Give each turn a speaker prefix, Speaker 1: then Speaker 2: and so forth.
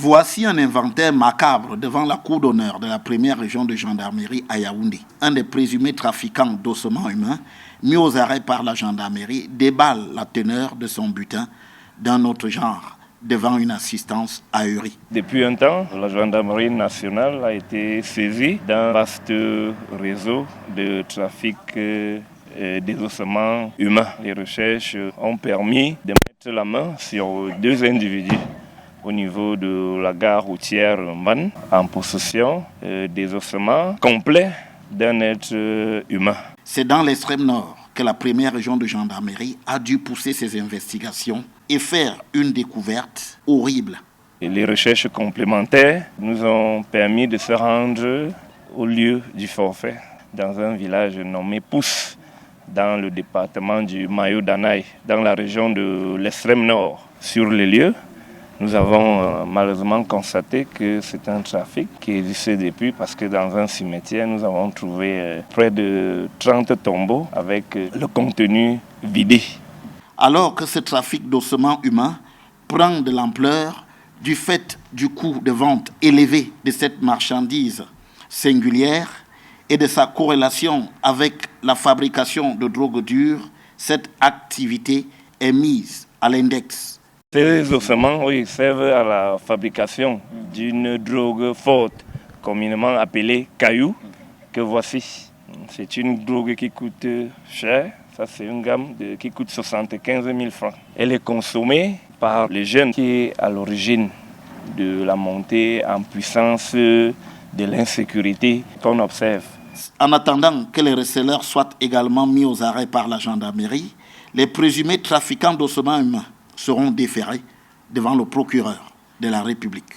Speaker 1: Voici un inventaire macabre devant la cour d'honneur de la première région de gendarmerie à Yaoundé. Un des présumés trafiquants d'ossements humains, mis aux arrêts par la gendarmerie, déballe la teneur de son butin d'un autre genre devant une assistance ahurie.
Speaker 2: Depuis un temps, la gendarmerie nationale a été saisie d'un vaste réseau de trafic des ossements humains. Les recherches ont permis de mettre la main sur 2 individus au niveau de la gare routière Mban, en possession des ossements complets d'un être humain.
Speaker 1: C'est dans l'extrême nord que la première région de gendarmerie a dû pousser ses investigations et faire une découverte horrible.
Speaker 2: Et les recherches complémentaires nous ont permis de se rendre au lieu du forfait, dans un village nommé Pousse, dans le département du Mayo-Danaï, dans la région de l'extrême nord. Sur les lieux, nous avons malheureusement constaté que c'est un trafic qui existait depuis parce que dans un cimetière, nous avons trouvé près de 30 tombeaux avec le contenu vidé.
Speaker 1: Alors que ce trafic d'ossements humains prend de l'ampleur du fait du coût de vente élevé de cette marchandise singulière et de sa corrélation avec la fabrication de drogues dures, cette activité est mise à l'index.
Speaker 2: Ces ossements servent à la fabrication d'une drogue forte, communément appelée caillou, que voici. C'est une drogue qui coûte cher, ça c'est une gamme qui coûte 75 000 francs. Elle est consommée par les jeunes qui est à l'origine de la montée en puissance de l'insécurité qu'on observe.
Speaker 1: En attendant que les receleurs soient également mis aux arrêts par la gendarmerie, les présumés trafiquants d'ossements humains seront déférés devant le procureur de la République.